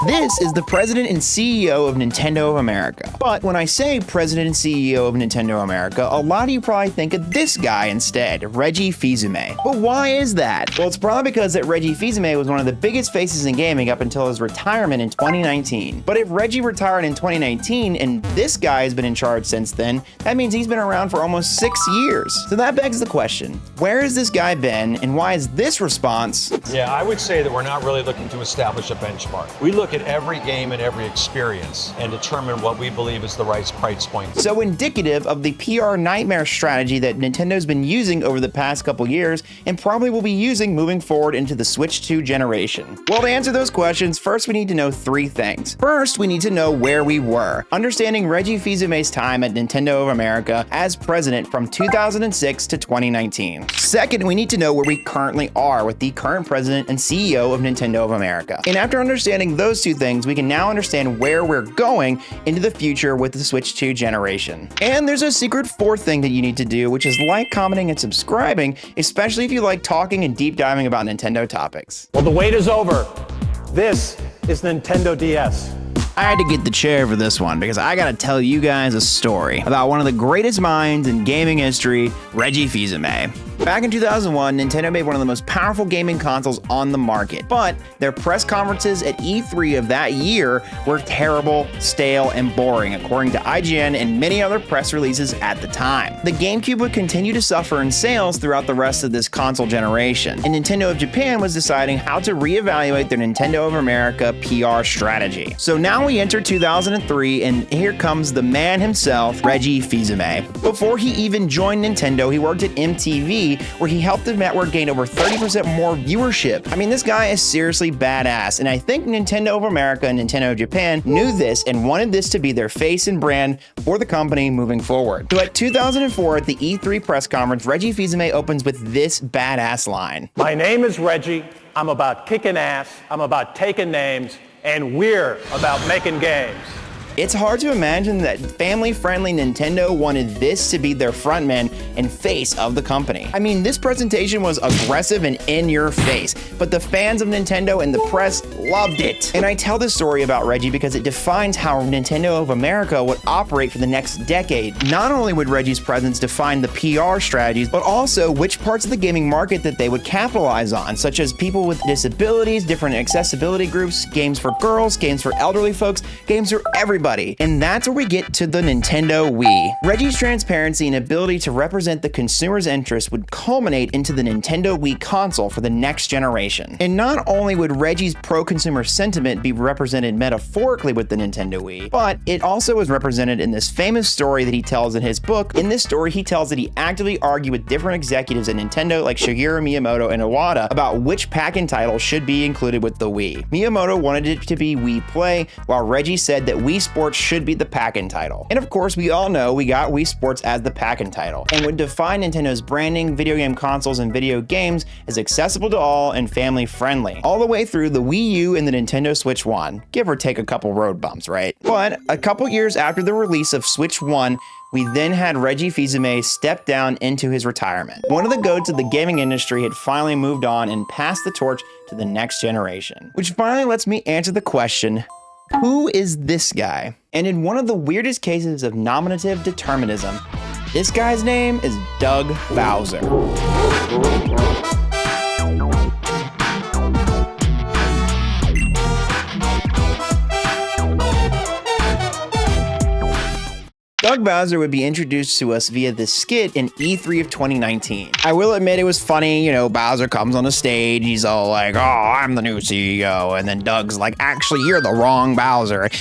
This is the president and CEO of Nintendo of America. But when I say president and CEO of Nintendo of America, a lot of you probably think of this guy instead, Reggie Fils-Aimé. But why is that? Well, it's probably because that Reggie Fils-Aimé was one of the biggest faces in gaming up until his retirement in 2019. But if Reggie retired in 2019 and this guy has been in charge since then, that means he's been around for almost 6 years. So that begs the question, where has this guy been and why is this response? Yeah, I would say that we're not really looking to establish a benchmark. We look at every game and every experience and determine what we believe is the right price point. So indicative of the PR nightmare strategy that Nintendo's been using over the past couple years and probably will be using moving forward into the Switch 2 generation. Well, to answer those questions, first we need to know 3 things. First, we need to know where we were, understanding Reggie Fils-Aimé's time at Nintendo of America as president from 2006 to 2019. Second, we need to know where we currently are with the current president and CEO of Nintendo of America. And after understanding those 2 things, we can now understand where we're going into the future with the Switch 2 generation. And there's a secret 4th thing that you need to do, which is like, commenting, and subscribing, especially if you like talking and deep diving about Nintendo topics. Well, the wait is over. This is Nintendo DS. I had to get the chair for this one because I gotta tell you guys a story about one of the greatest minds in gaming history, Reggie Fils-Aimé. Back in 2001, Nintendo made one of the most powerful gaming consoles on the market, but their press conferences at E3 of that year were terrible, stale, and boring, according to IGN and many other press releases at the time. The GameCube would continue to suffer in sales throughout the rest of this console generation, and Nintendo of Japan was deciding how to reevaluate their Nintendo of America PR strategy. So now we enter 2003, and here comes the man himself, Reggie Fils-Aimé. Before he even joined Nintendo, he worked at MTV, where he helped the network gain over 30% more viewership. I mean, this guy is seriously badass, and I think Nintendo of America and Nintendo of Japan knew this and wanted this to be their face and brand for the company moving forward. So at 2004, at the E3 press conference, Reggie Fils-Aimé opens with this badass line. My name is Reggie. I'm about kicking ass. I'm about taking names. And we're about making games. It's hard to imagine that family-friendly Nintendo wanted this to be their frontman and face of the company. I mean, this presentation was aggressive and in your face, but the fans of Nintendo and the press loved it. And I tell this story about Reggie because it defines how Nintendo of America would operate for the next decade. Not only would Reggie's presence define the PR strategies, but also which parts of the gaming market that they would capitalize on, such as people with disabilities, different accessibility groups, games for girls, games for elderly folks, games for everybody. And that's where we get to the Nintendo Wii. Reggie's transparency and ability to represent the consumer's interest would culminate into the Nintendo Wii console for the next generation. And not only would Reggie's pro-consumer sentiment be represented metaphorically with the Nintendo Wii, but it also is represented in this famous story that he tells in his book. In this story, he tells that he actively argued with different executives at Nintendo like Shigeru Miyamoto and Iwata about which pack-in title should be included with the Wii. Miyamoto wanted it to be Wii Play, while Reggie said that Wii Sports should be the pack-in title. And of course, we all know we got Wii Sports as the pack-in title, and would define Nintendo's branding, video game consoles, and video games as accessible to all and family-friendly, all the way through the Wii U and the Nintendo Switch 1, give or take a couple road bumps, right? But a couple years after the release of Switch 1, we then had Reggie Fils-Aimé step down into his retirement. One of the goats of the gaming industry had finally moved on and passed the torch to the next generation, which finally lets me answer the question, who is this guy? And in one of the weirdest cases of nominative determinism, this guy's name is Doug Bowser. Doug Bowser would be introduced to us via this skit in E3 of 2019. I will admit it was funny, Bowser comes on the stage, he's all like, oh, I'm the new CEO, and then Doug's like, actually, you're the wrong Bowser. And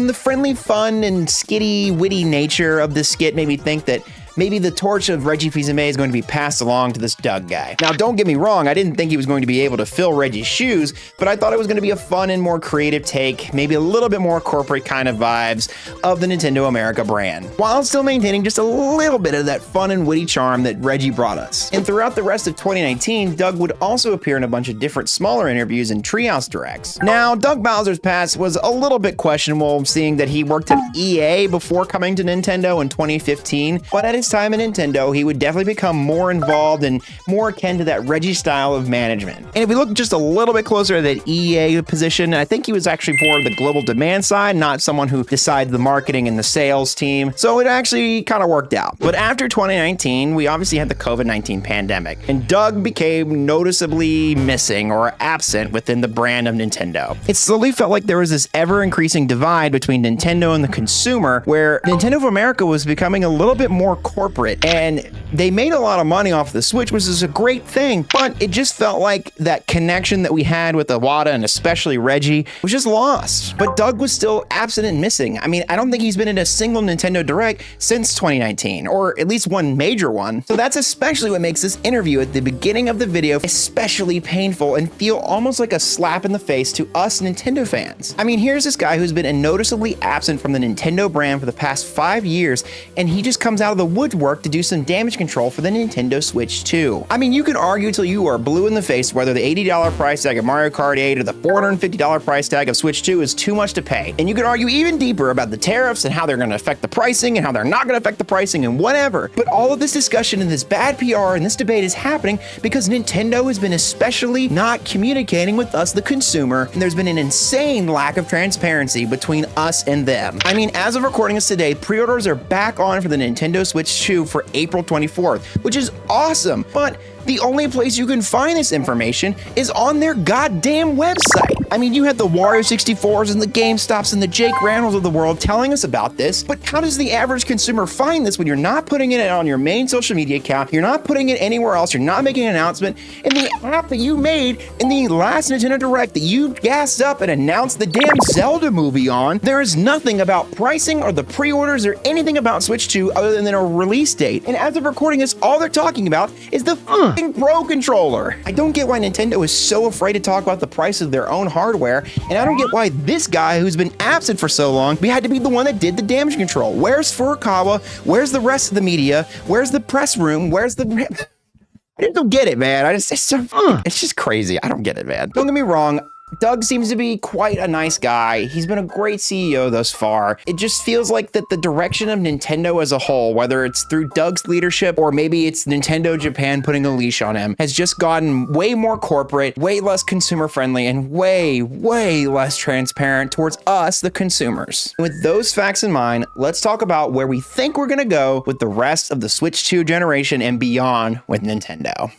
the friendly, fun, and skitty, witty nature of this skit made me think that maybe the torch of Reggie Fils-Aimé is going to be passed along to this Doug guy. Now, don't get me wrong, I didn't think he was going to be able to fill Reggie's shoes, but I thought it was going to be a fun and more creative take, maybe a little bit more corporate kind of vibes of the Nintendo America brand, while still maintaining just a little bit of that fun and witty charm that Reggie brought us. And throughout the rest of 2019, Doug would also appear in a bunch of different smaller interviews and Treehouse Directs. Now, Doug Bowser's past was a little bit questionable, seeing that he worked at EA before coming to Nintendo in 2015, but at his his time at Nintendo, he would definitely become more involved and more akin to that Reggie style of management. And if we look just a little bit closer at that EA position, I think he was actually more of the global demand side, not someone who decides the marketing and the sales team. So it actually kind of worked out. But after 2019, we obviously had the COVID-19 pandemic, and Doug became noticeably missing or absent within the brand of Nintendo. It slowly felt like there was this ever-increasing divide between Nintendo and the consumer, where Nintendo of America was becoming a little bit more corporate, and they made a lot of money off the Switch, which is a great thing, but it just felt like that connection that we had with Iwata and especially Reggie was just lost. But Doug was still absent and missing. I mean, I don't think he's been in a single Nintendo Direct since 2019, or at least one major one. So that's especially what makes this interview at the beginning of the video especially painful and feel almost like a slap in the face to us Nintendo fans. I mean, here's this guy who's been noticeably absent from the Nintendo brand for the past 5 years, and he just comes out of the woodwork to do some damage control for the Nintendo Switch 2. I mean, you could argue till you are blue in the face whether the $80 price tag of Mario Kart 8 or the $450 price tag of Switch 2 is too much to pay. And you could argue even deeper about the tariffs and how they're going to affect the pricing and how they're not going to affect the pricing and whatever. But all of this discussion and this bad PR and this debate is happening because Nintendo has been especially not communicating with us, the consumer, and there's been an insane lack of transparency between us and them. I mean, as of recording this today, pre-orders are back on for the Nintendo Switch 2 for April 24th, which is awesome, but the only place you can find this information is on their goddamn website. I mean, you had the Wario 64s and the GameStops and the Jake Randalls of the world telling us about this, but how does the average consumer find this when you're not putting it on your main social media account, you're not putting it anywhere else, you're not making an announcement, and the app that you made in the last Nintendo Direct that you gassed up and announced the damn Zelda movie on, there is nothing about pricing or the pre-orders or anything about Switch 2 other than a release date. And as of recording this, all they're talking about is the Pro Controller. I don't get why Nintendo is so afraid to talk about the price of their own hardware, and I don't get why this guy who's been absent for so long had to be the one that did the damage control. Where's Furukawa? Where's the rest of the media? Where's the press room? Where's the... I just don't get it, man. It's just crazy. I don't get it, man. Don't get me wrong. Doug seems to be quite a nice guy. He's been a great CEO thus far. It just feels like that the direction of Nintendo as a whole, whether it's through Doug's leadership or maybe it's Nintendo Japan putting a leash on him, has just gotten way more corporate, way less consumer friendly, and way less transparent towards us, the consumers. And with those facts in mind, let's talk about where we think we're gonna go with the rest of the Switch 2 generation and beyond with Nintendo.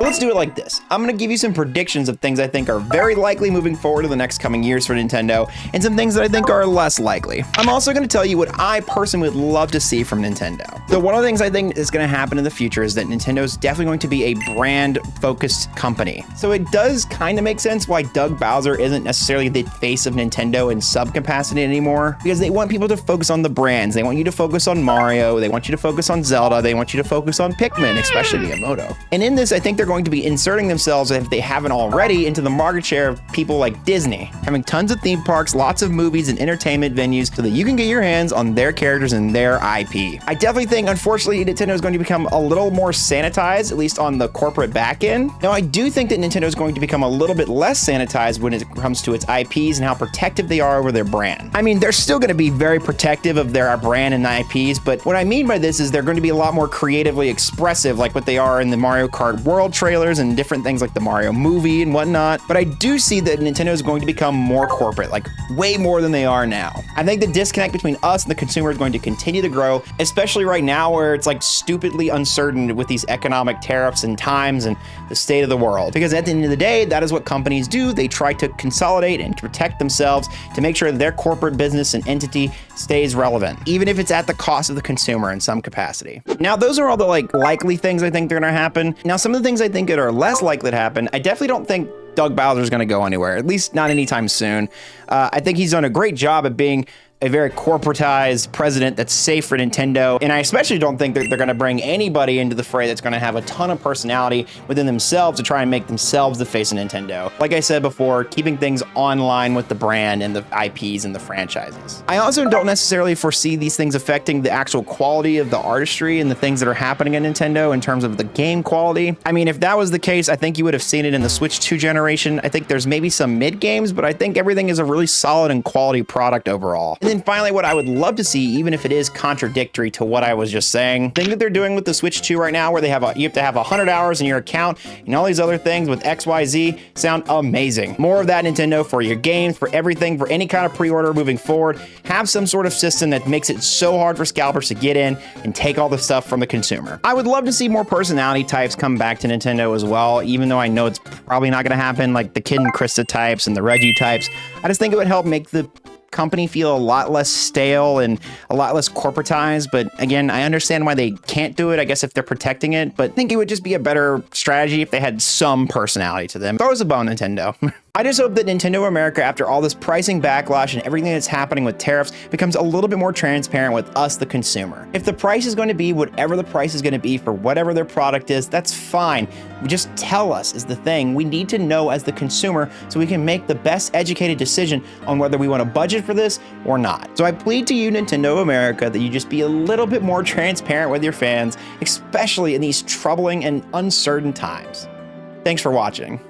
Let's do it like this. I'm gonna give you some predictions of things I think are very likely moving forward in the next coming years for Nintendo, and some things that I think are less likely. I'm also gonna tell you what I personally would love to see from Nintendo. So one of the things I think is gonna happen in the future is that Nintendo is definitely going to be a brand-focused company. So it does kind of make sense why Doug Bowser isn't necessarily the face of Nintendo in sub capacity anymore, because they want people to focus on the brands. They want you to focus on Mario, they want you to focus on Zelda, they want you to focus on Pikmin, especially Miyamoto. And in this, I think they're going to be inserting themselves, if they haven't already, into the market share of people like Disney, having tons of theme parks, lots of movies and entertainment venues so that you can get your hands on their characters and their IP. I definitely think, unfortunately, Nintendo is going to become a little more sanitized, at least on the corporate back end. Now, I do think that Nintendo is going to become a little bit less sanitized when it comes to its IPs and how protective they are over their brand. I mean, they're still going to be very protective of their brand and IPs, but what I mean by this is they're going to be a lot more creatively expressive, like what they are in the Mario Kart World trailers and different things like the Mario movie and whatnot. But I do see that Nintendo is going to become more corporate, like way more than they are now. I think the disconnect between us and the consumer is going to continue to grow, especially right now where it's like stupidly uncertain with these economic tariffs and times and the state of the world. Because at the end of the day, that is what companies do. They try to consolidate and protect themselves to make sure that their corporate business and entity stays relevant, even if it's at the cost of the consumer in some capacity. Now, those are all the likely things I think they're gonna happen. Now, some of the things I think that are less likely to happen, I definitely don't think Doug Bowser is going to go anywhere, at least not anytime soon. I think he's done a great job at being a very corporatized president that's safe for Nintendo. And I especially don't think that they're going to bring anybody into the fray that's going to have a ton of personality within themselves to try and make themselves the face of Nintendo. Like I said before, keeping things online with the brand and the IPs and the franchises. I also don't necessarily foresee these things affecting the actual quality of the artistry and the things that are happening at Nintendo in terms of the game quality. I mean, if that was the case, I think you would have seen it in the Switch 2 generation. I think there's maybe some mid games, but I think everything is a really solid and quality product overall. And then finally, what I would love to see, even if it is contradictory to what I was just saying, the thing that they're doing with the Switch 2 right now, where you have to have 100 hours in your account and all these other things with XYZ sound amazing. More of that, Nintendo, for your games, for everything, for any kind of pre-order moving forward. Have some sort of system that makes it so hard for scalpers to get in and take all the stuff from the consumer. I would love to see more personality types come back to Nintendo as well, even though I know it's probably not going to happen, like the Kid and Krista types and the Reggie types. I just think it would help make the company feel a lot less stale and a lot less corporatized. But again, I understand why they can't do it, I guess, if they're protecting it, but I think it would just be a better strategy if they had some personality to them. Throw us a bone, Nintendo. I just hope that Nintendo America, after all this pricing backlash and everything that's happening with tariffs, becomes a little bit more transparent with us, the consumer. If the price is going to be whatever the price is going to be for whatever their product is, that's fine. Just tell us is the thing. We need to know as the consumer so we can make the best educated decision on whether we want to budget for this or not. So I plead to you, Nintendo America, that you just be a little bit more transparent with your fans, especially in these troubling and uncertain times. Thanks for watching.